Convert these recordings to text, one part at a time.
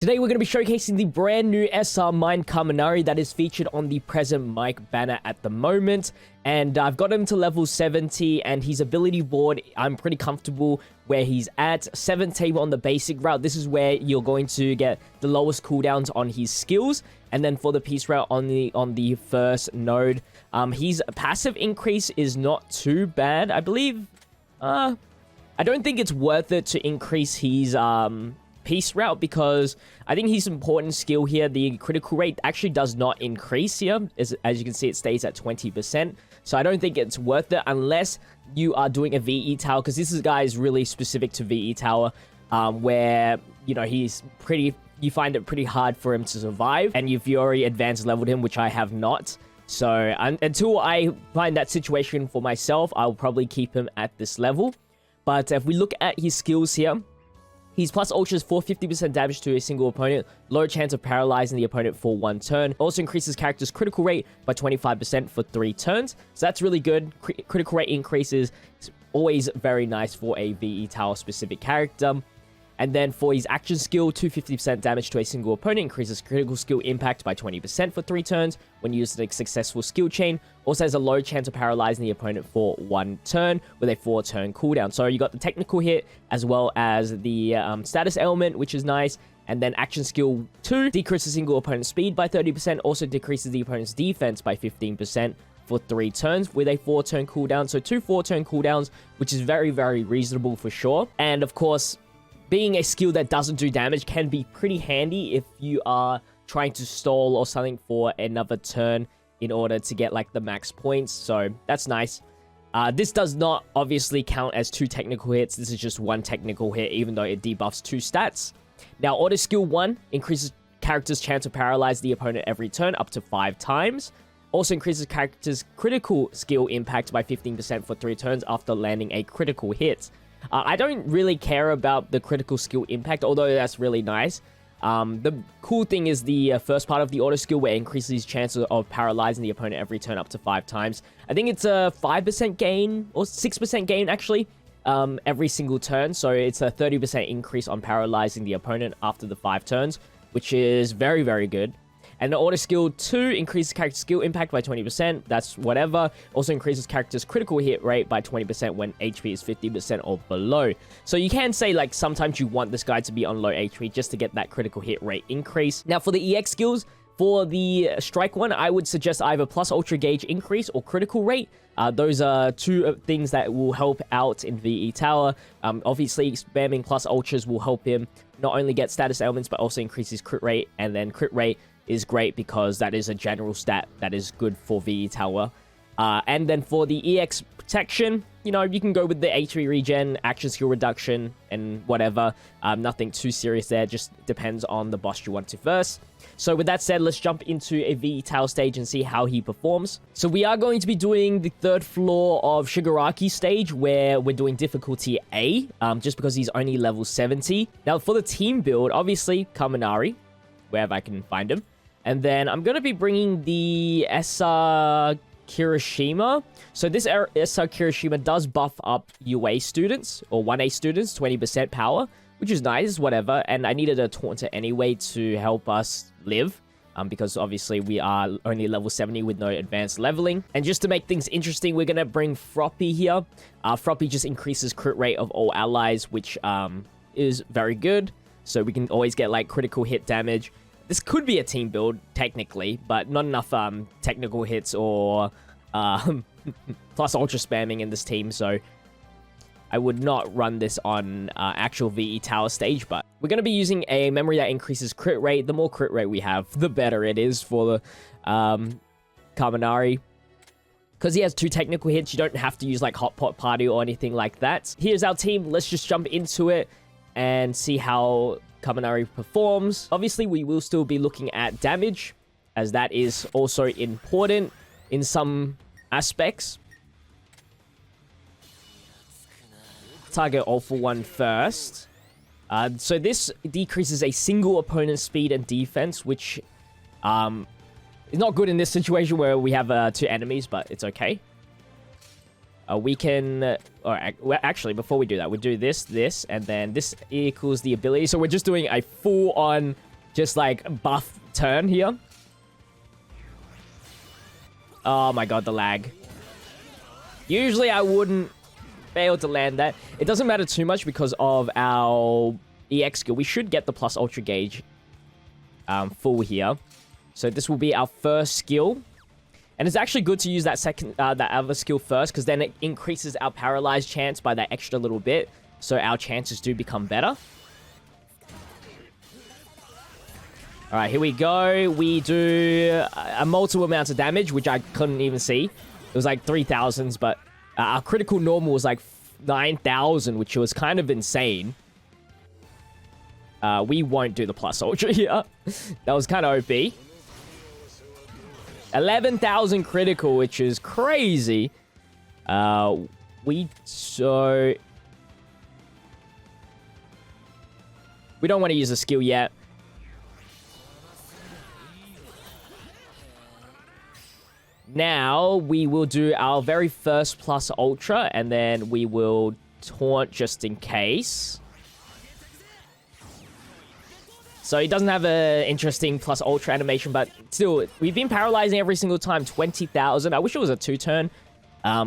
Today we're going to be showcasing the brand new SR MND Kaminari that is featured on the present mic banner at the moment. And I've got him to level 70 and his ability board, I'm pretty comfortable where he's at. 7th table on the basic route, this is where you're going to get the lowest cooldowns on his skills. And then for the peace route on the first node, his passive increase is not too bad. I believe, I don't think it's worth it to increase his peace route because I think his important skill here, the critical rate actually does not increase here. As you can see, it stays at 20%. So I don't think it's worth it unless you are doing a VE tower, because this guy is really specific to VE tower, where, you know, he's pretty, you find it pretty hard for him to survive. And if you already advanced leveled him, which I have not. So until I find that situation for myself, I'll probably keep him at this level. But if we look at his skills here, his plus ultras for 50% damage to a single opponent, low chance of paralyzing the opponent for 1 turn. Also increases character's critical rate by 25% for 3 turns. So that's really good. Critical rate increases is always very nice for a VE tower specific character. And then for his action skill, 250% damage to a single opponent, increases critical skill impact by 20% for 3 turns when used in a successful skill chain. Also has a low chance of paralyzing the opponent for 1 turn with a 4-turn cooldown. So you got the technical hit as well as the status element, which is nice. And then action skill 2 decreases single opponent's speed by 30%, also decreases the opponent's defense by 15%. For 3 turns with a 4-turn cooldown. So 2 4-turn cooldowns, which is very, very reasonable for sure. And of course, being a skill that doesn't do damage can be pretty handy if you are trying to stall or something for another turn in order to get like the max points. So that's nice. This does not obviously count as 2 technical hits. This is just 1 technical hit, even though it debuffs 2 stats. Now, auto skill 1 increases character's chance to paralyze the opponent every turn up to 5 times. Also increases character's critical skill impact by 15% for 3 turns after landing a critical hit. I don't really care about the critical skill impact, although that's really nice. The cool thing is the first part of the auto skill, where it increases his chances of paralyzing the opponent every turn up to 5 times. I think it's a 5% gain, or 6% gain actually, every single turn. So it's a 30% increase on paralyzing the opponent after the 5 turns, which is very, very good. And the auto skill 2 increases character skill impact by 20%. That's whatever. Also increases character's critical hit rate by 20% when HP is 50% or below. So you can say, like, sometimes you want this guy to be on low HP just to get that critical hit rate increase. Now, for the EX skills, for the strike one, I would suggest either plus ultra gauge increase or critical rate. Those are 2 things that will help out in VE tower. Obviously, spamming plus ultras will help him not only get status elements, but also increase his crit rate. And then crit rate is great because that is a general stat that is good for VE tower. And then for the EX protection, you know, you can go with the HP regen, action skill reduction, and whatever. Nothing too serious there, just depends on the boss you want to verse. So with that said, let's jump into a VE tower stage and see how he performs. So we are going to be doing the 3rd floor of Shigaraki stage, where we're doing difficulty A, just because he's only level 70. Now for the team build, obviously Kaminari, wherever I can find him. And then I'm going to be bringing the SR Kirishima. So this SR Kirishima does buff up UA students, or 1A students, 20% power, which is nice, whatever. And I needed a Taunter anyway to help us live, because obviously we are only level 70 with no advanced leveling. And just to make things interesting, we're going to bring Froppy here. Froppy just increases crit rate of all allies, which is very good. So we can always get like critical hit damage. This could be a team build, technically, but not enough technical hits or plus ultra spamming in this team, so I would not run this on actual VE tower stage. But we're going to be using a memory that increases crit rate. The more crit rate we have, the better it is for the Kaminari. Because he has 2 technical hits, you don't have to use like Hot Pot Party or anything like that. Here's our team. Let's just jump into it and see how Kaminari performs. Obviously, we will still be looking at damage, as that is also important in some aspects. Target all for 1 first. So this decreases a single opponent's speed and defense, which is not good in this situation where we have 2 enemies, but it's okay. We can... well, actually, before we do that, we do this, and then this equals the ability. So we're just doing a full-on just like buff turn here. Oh my god, the lag. Usually I wouldn't fail to land that. It doesn't matter too much because of our EX skill. We should get the plus ultra gauge full here. So this will be our first skill. And it's actually good to use that that other skill first, because then it increases our paralyzed chance by that extra little bit. So our chances do become better. Alright, here we go. We do a multiple amount of damage, which I couldn't even see. It was like 3,000s, but our critical normal was like 9,000, which was kind of insane. We won't do the plus ultra here. That was kind of OP. 11,000 critical, which is crazy. We don't want to use a skill yet. Now, we will do our very first plus ultra, and then we will taunt just in case. So he doesn't have an interesting plus ultra animation, but still, we've been paralyzing every single time. 20,000. I wish it was a 2-turn.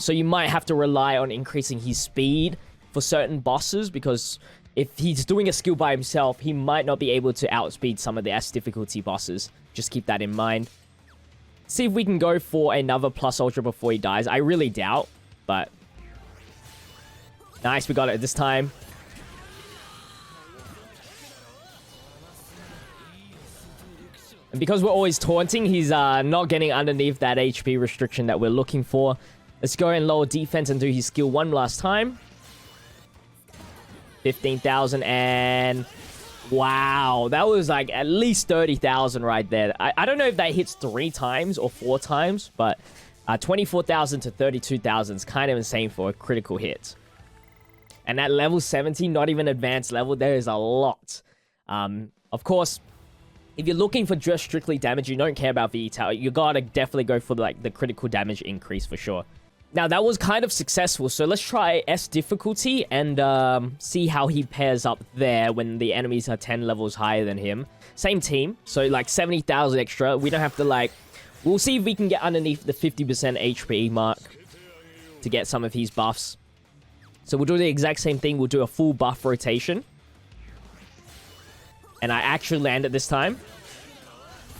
So you might have to rely on increasing his speed for certain bosses, because if he's doing a skill by himself, he might not be able to outspeed some of the S difficulty bosses. Just keep that in mind. See if we can go for another plus ultra before he dies. I really doubt, but nice, we got it this time. And because we're always taunting, he's not getting underneath that HP restriction that we're looking for. Let's go and lower defense and do his skill one last time. 15,000 and... Wow, that was like at least 30,000 right there. I don't know if that hits 3 times or 4 times, but 24,000 to 32,000 is kind of insane for a critical hit. And at level 70, not even advanced level, there is a lot. Of course, if you're looking for just strictly damage, you don't care about VTAL, you gotta definitely go for like the critical damage increase for sure. Now, that was kind of successful, so let's try S difficulty and see how he pairs up there when the enemies are 10 levels higher than him. Same team, so like 70,000 extra. We don't have to like... We'll see if we can get underneath the 50% HP mark to get some of his buffs. So we'll do the exact same thing. We'll do a full buff rotation. And I actually landed this time.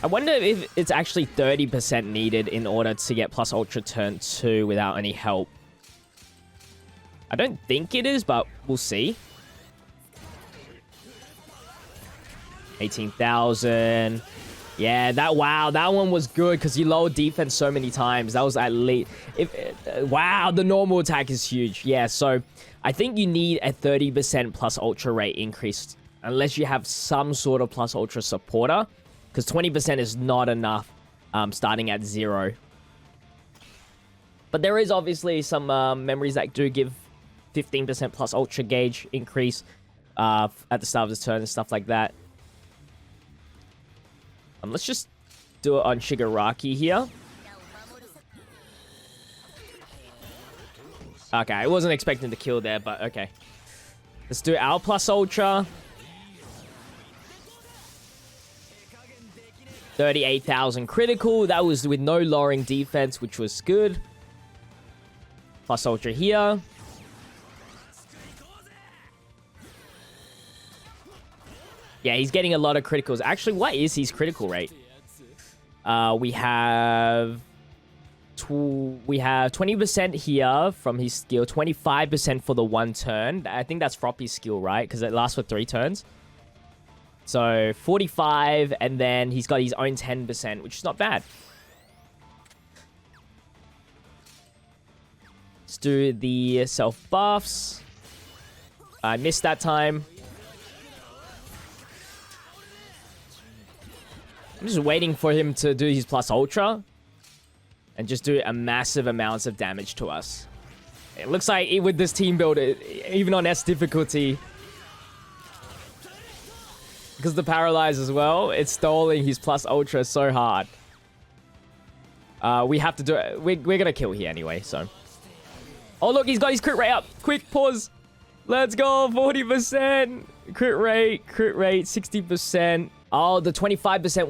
I wonder if it's actually 30% needed in order to get plus ultra turn 2 without any help. I don't think it is, but we'll see. 18,000. Yeah, that one was good because you lowered defense so many times. That was at least... wow, the normal attack is huge. Yeah, so I think you need a 30% plus ultra rate increase unless you have some sort of plus ultra supporter. Because 20% is not enough starting at 0. But there is obviously some memories that do give 15% plus ultra gauge increase at the start of the turn and stuff like that. Let's just do it on Shigaraki here. Okay, I wasn't expecting to kill there, but okay. Let's do our plus ultra. 38,000 critical. That was with no lowering defense, which was good. Plus ultra here. Yeah, he's getting a lot of criticals. Actually, what is his critical rate? We have 20% here from his skill. 25% for the 1 turn. I think that's Froppy's skill, right? Because it lasts for 3 turns. So 45, and then he's got his own 10%, which is not bad. Let's do the self buffs. I missed that time. I'm just waiting for him to do his plus ultra and just do a massive amounts of damage to us. It looks like with this team build, even on S difficulty, because the paralyze as well, it's stalling his plus ultra so hard. We have to do it. We're gonna kill here anyway, so. Oh look, he's got his crit rate up. Quick, pause. Let's go, 40%. Crit rate, 60%. Oh, the 25%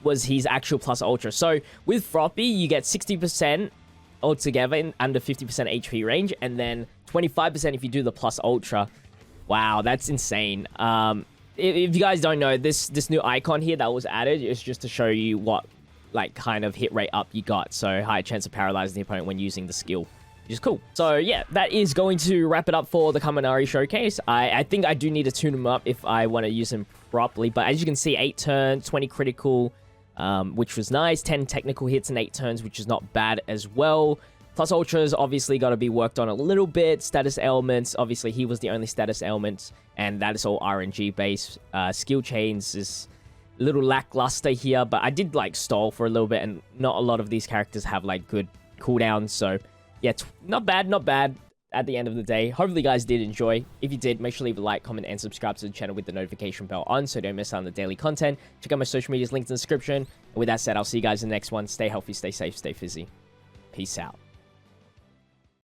was his actual plus ultra. So with Froppy, you get 60% altogether in under 50% HP range, and then 25% if you do the plus ultra. Wow, that's insane. If you guys don't know, this new icon here that was added is just to show you what like kind of hit rate up you got. So high chance of paralyzing the opponent when using the skill, which is cool. So yeah, that is going to wrap it up for the Kaminari showcase. I think I do need to tune him up if I want to use him properly. But as you can see, 8 turns, 20 critical, which was nice. 10 technical hits in 8 turns, which is not bad as well. Plus ultras obviously got to be worked on a little bit. Status elements, obviously he was the only status element, and that is all RNG based. Skill chains is a little lackluster here, but I did like stall for a little bit, and not a lot of these characters have like good cooldowns. So yeah, not bad at the end of the day. Hopefully you guys did enjoy. If you did, make sure to leave a like, comment, and subscribe to the channel with the notification bell on so you don't miss out on the daily content. Check out my social medias linked in the description. And with that said, I'll see you guys in the next one. Stay healthy, stay safe, stay fizzy. Peace out.